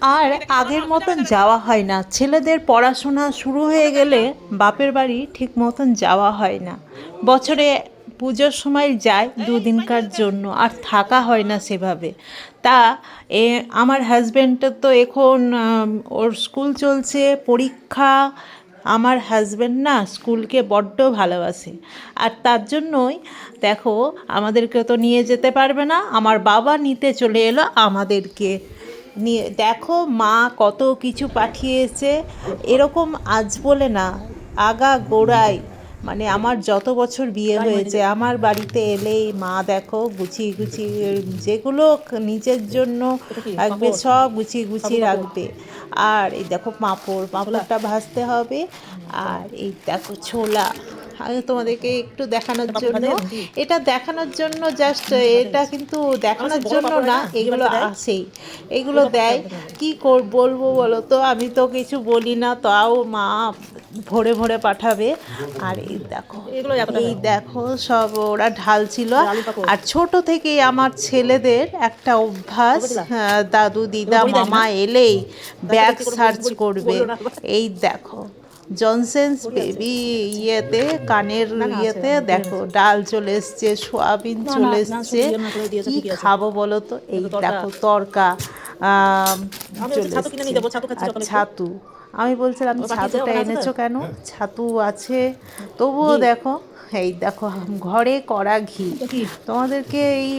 আর আগের মতন যাওয়া হয় না। ছেলেদের পড়াশোনা শুরু হয়ে গেলে বাপের বাড়ি ঠিক মতন যাওয়া হয় না। বছরে পুজোর সময় যায় দুদিনকার জন্য, আর থাকা হয় না সেভাবে। তা এ আমার হাজব্যান্ডের তো এখন ওর স্কুল চলছে, পরীক্ষা। আমার হাজব্যান্ড না স্কুলকে বড্ড ভালোবাসে, আর তার জন্যই দেখো আমাদেরকে তো নিয়ে যেতে পারবে না, আমার বাবা নিতে চলে এলো আমাদেরকে নিয়ে। দেখো মা কত কিছু পাঠিয়েছে, এরকম আজ বলে না, আগা গোড়ায় মানে আমার যত বছর বিয়ে হয়েছে আমার বাড়িতে এলেই মা দেখো গুছিয়ে গুছিয়ে যেগুলো নিজের জন্য রাখবে সব গুছিয়ে গুছিয়ে রাখবে। আর এই দেখো পাঁপড়টা ভাজতে হবে। আর এই দেখো ছোলা, আমি তোমাদেরকে একটু দেখানোর জন্য, এটা দেখানোর জন্য জাস্ট, এটা কিন্তু দেখানোর জন্য না, এগুলো আসেই, এগুলো দেয়। কি বলবো বলো তো, আমি তো কিছু বলি না, তাও মা ভরে ভরে পাঠাবে। আর এই দেখো সব ওরা ঢালছিল। আর ছোট থেকেই আমার ছেলেদের একটা অভ্যাস, দাদু দিদা মামা এলেই ব্যাগ সার্চ করবে। এই দেখো জনসেন্স বেবি ইয়েতে, কানের ইয়েতে দেখো ডাল চলে এসছে, সোয়াবিন চলে এসছে। কি খাবো বলো তো? এই দেখো তরকা চলে এসছে, আর ছাতু। আমি বলছিলাম ছাতুটা এনেছো কেন, ছাতু আছে তবুও দেখো। এই দেখো ঘরে করা ঘি, তোমাদেরকে এই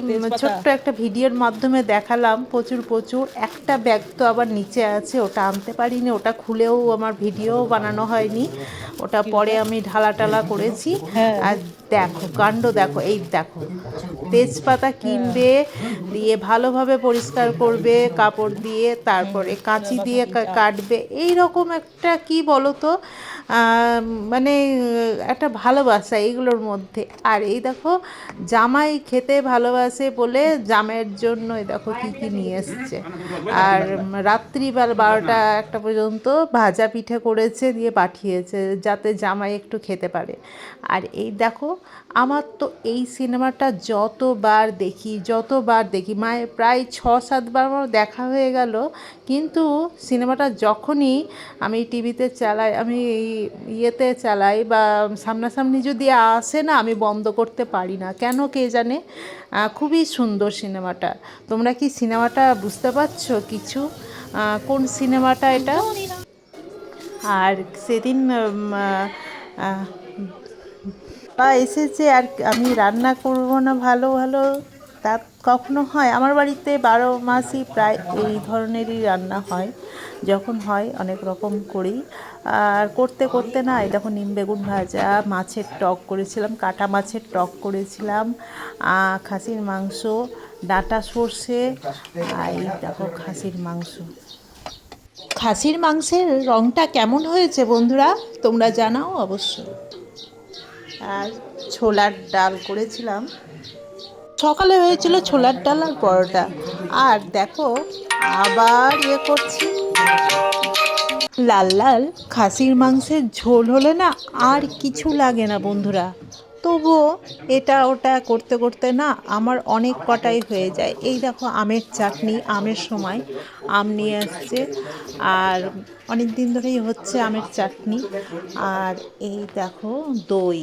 ছোট্ট একটা ভিডিওর মাধ্যমে দেখালাম। প্রচুর প্রচুর একটা ব্যাগ তো আবার নিচে আছে, ওটা আনতে পারিনি, ওটা খুলেও আমার ভিডিও বানানো হয়নি, ওটা পরে আমি ঢালা টালা করেছি। আর দেখো কাণ্ড দেখো, এই দেখো তেজপাতা কিনবে, দিয়ে ভালোভাবে পরিষ্কার করবে কাপড় দিয়ে, তারপরে কাঁচি দিয়ে কাটবে। এই রকম একটা কি বলো তো, মানে একটা ভালোবাসা এইগুলোর মধ্যে। আর এই দেখো জামাই খেতে ভালোবাসে বলে জামাইয়ের জন্য এই দেখো কী কী নিয়ে এসছে। আর রাত্রিবেলা 12টা 1টা পর্যন্ত ভাজা পিঠে করেছে, দিয়ে পাঠিয়েছে যাতে জামাই একটু খেতে পারে। আর এই দেখো আমার তো এই সিনেমাটা যতবার দেখি মায়ের প্রায় 6-7বার আমার দেখা হয়ে গেল। কিন্তু সিনেমাটা যখনই আমি টিভিতে চালাই, আমি ইয়েতে চালাই বা সামনাসামনি যদি আসে না, আমি বন্ধ করতে পারি না, কেন কে জানে। খুবই সুন্দর সিনেমাটা। তোমরা কি সিনেমাটা বুঝতে পারছো কিছু, কোন সিনেমাটা এটা? আর সেদিন বা এসেছে, আর আমি রান্না করব না ভালো ভালো, তা কখনো হয়? আমার বাড়িতে 12 মাসই প্রায় এই ধরনেরই রান্না হয়, যখন হয় অনেক রকম করি। আর করতে করতে না, এই দেখো নিম বেগুন ভাজা, মাছের টক করেছিলাম, কাটা মাছের টক করেছিলাম, খাসির মাংস, ডাঁটা সর্ষে, আর এই দেখো খাসির মাংস। খাসির মাংসের রঙটা কেমন হয়েছে বন্ধুরা, তোমরা জানাও অবশ্যই। আর ছোলার ডাল করেছিলাম, সকালে হয়েছিল ছোলার ডাল আর পরোটা। আর দেখো আবার করছি, লাল লাল খাসির মাংসের ঝোল হলে না আর কিছু লাগে না বন্ধুরা। তবুও এটা ওটা করতে করতে না আমার অনেক কটাই হয়ে যায়। এই দেখো আমের চাটনি, আমের সময় আম নিয়ে আসছে, আর অনেক দিন ধরেই হচ্ছে আমের চাটনি। আর এই দেখো দই,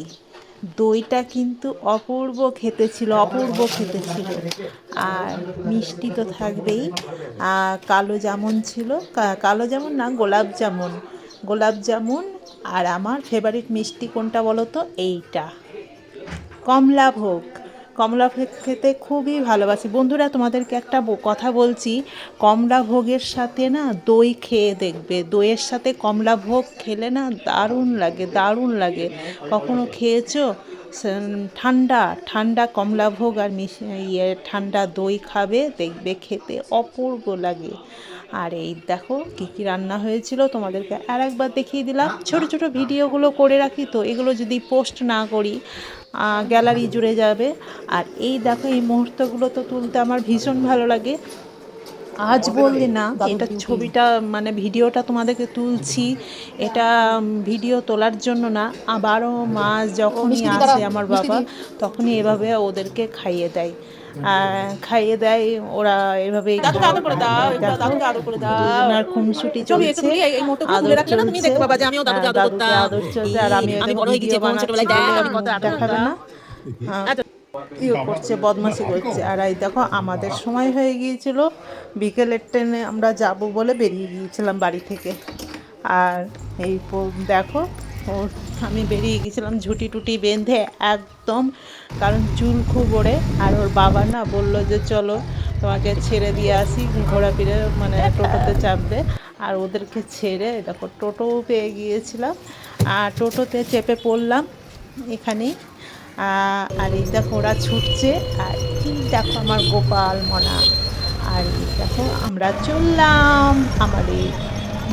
দইটা কিন্তু অপূর্ব খেতে ছিল। আর মিষ্টি তো থাকবেই, কালো জামুন ছিল, কালো জামুন না, গোলাপ জামুন। আর আমার ফেভারিট মিষ্টি কোনটা বলো তো, এইটা কমলাভোগ। কমলাভোগ খেতে খুবই ভালোবাসি বন্ধুরা। তোমাদেরকে একটা কথা বলছি, কমলাভোগের সাথে না দই খেয়ে দেখবে, দইয়ের সাথে কমলাভোগ খেলে না দারুণ লাগে, দারুণ লাগে। কখনো খেয়েছো? ঠান্ডা ঠান্ডা কমলাভোগ আর ঠান্ডা দই খাবে, দেখবে খেতে অপূর্ব লাগে। আর এই দেখো কী কী রান্না হয়েছিল তোমাদেরকে আর একবার দেখিয়ে দিলাম। ছোট ছোট ভিডিওগুলো করে রাখি তো, এগুলো যদি পোস্ট না করি গ্যালারি জুড়ে যাবে। আর এই দেখো এই মুহূর্তগুলো তো তুলতে আমার ভীষণ ভালো লাগে। আজ বললে না, এটা ছবিটা মানে ভিডিওটা তোমাদেরকে তুলছি, এটা ভিডিও তোলার জন্য না, 12 মাস যখনই আসে আমার বাবা তখনই এভাবে ওদেরকে খাইয়ে দেয়। খাইয়ে দেয় ওরা এভাবে। দেখো দুজনার খুনসুটি চলছে, আদর চলছে, দাদুকে আদর চলছে। আর আমি ভিডিও বানাচ্ছি বলে দেখাবে না, ইয়ে করছে, বদমাশি করছে। আর এই দেখো আমাদের সময় হয়ে গিয়েছিল, বিকেলের ট্রেনে আমরা যাব বলে বেরিয়ে গিয়েছিলাম বাড়ি থেকে। আর এই দেখো আমি বেরিয়ে গেছিলাম ঝুটি টুটি বেঁধে একদম, কারণ চুল খুব ওড়ে। আর ওর বাবা না বললো যে চলো তোমাকে ছেড়ে দিয়ে আসি, ঘোরাফিরে মানে টোটোতে চাপবে। আর ওদেরকে ছেড়ে দেখো টোটোও পেয়ে গিয়েছিলাম, আর টোটোতে চেপে পড়লাম এখানেই। আর এই দেখো ওরা ছুটছে, আর এই দেখো আমার গোপাল মনা। আর এই দেখো আমরা চললাম আমার এই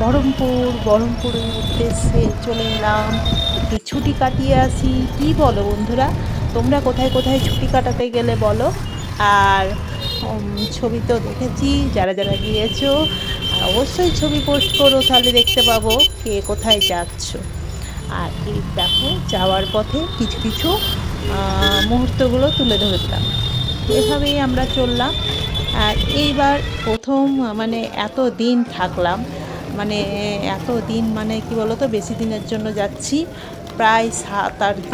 বহরমপুরের উদ্দেশ্যে চলে এলাম, একটু ছুটি কাটিয়ে আসি। কি বলো বন্ধুরা, তোমরা কোথায় কোথায় ছুটি কাটাতে গেলে বলো। আর ছবি তো দেখেছি, যারা যারা গিয়েছো অবশ্যই ছবি পোস্ট করো, তাহলে দেখতে পাবো কে কোথায় যাচ্ছ। আর এই দেখো যাওয়ার পথে কিছু কিছু মুহূর্তগুলো তুলে ধরলাম। এভাবেই আমরা চললাম। আর এইবার প্রথম মানে এত দিন থাকলাম, মানে এত দিন মানে কি বলতো, বেশি দিনের জন্য যাচ্ছি, প্রায় 7-8 দিনের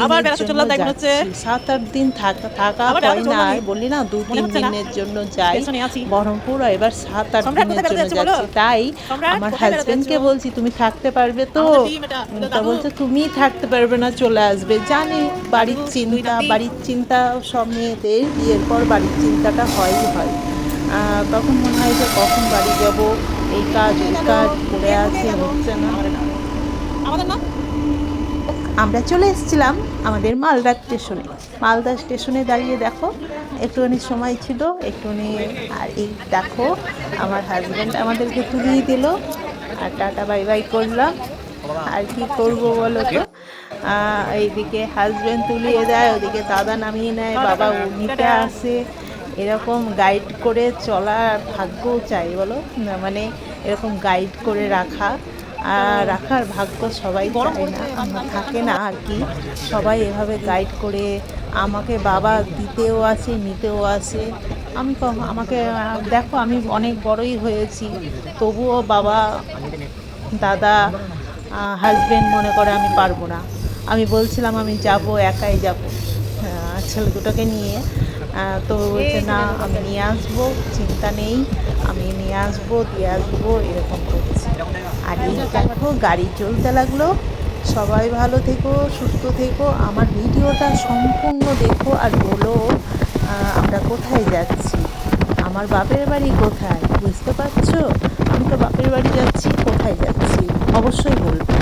জন্য যাচ্ছি। 7-8 দিন থাকা হয় না, বললি না 2-3 দিনের জন্য যাই বহরমপুর। এবার 7-8 দিনের জন্য যাচ্ছি, তাই আমার হাজবেন্ডকে বলছি তুমি থাকতে পারবে তো? তা বলছে তুমি থাকতে পারবে না, চলে আসবে। জানি বাড়ির চিন্তা সব মেয়েদের বিয়ের পর বাড়ির চিন্তাটা হয়ই হয়। তখন মনে হয় যে কখন বাড়ি যাব, এই কাজ করে আছে, হচ্ছে না। আমরা চলে এসেছিলাম আমাদের মালদা স্টেশনে দাঁড়িয়ে দেখো একটুখানি সময় ছিল একটুখানি। আর এই দেখো আমার হাজব্যান্ড আমাদেরকে তুলিয়ে দিল, আর টাটা বাই বাই করলাম। আর কি করব বলো তো, এইদিকে হাজব্যান্ড তুলিয়ে দেয়, ওদিকে দাদা নামিয়ে নেয়, বাবা নিতে আসে। এরকম গাইড করে চলার ভাগ্য চাই বলো, মানে এরকম গাইড করে রাখার ভাগ্য সবাই চায় না, থাকে না আর কি। সবাই এভাবে গাইড করে আমাকে, বাবা দিতেও আসে নিতেও আসে। আমাকে দেখো আমি অনেক বড়ই হয়েছি, তবুও বাবা দাদা হাজব্যান্ড মনে করে আমি পারবো না। আমি বলছিলাম আমি যাব, একাই যাব ছেলে দুটোকে নিয়ে। তো বলছে না আমি নিয়ে আসবো, চিন্তা নেই, আমি নিয়ে আসবো, দিয়ে আসবো, এরকম করছি। আর এই দেখো গাড়ি চলতে লাগলো। সবাই ভালো থেকো, সুস্থ থেকো, আমার ভিডিওটা সম্পূর্ণ দেখো আর বলো আমরা কোথায় যাচ্ছি, আমার বাপের বাড়ি কোথায়, বুঝতে পারছো? আমি তো বাপের বাড়ি যাচ্ছি, কোথায় যাচ্ছি অবশ্যই বলবো।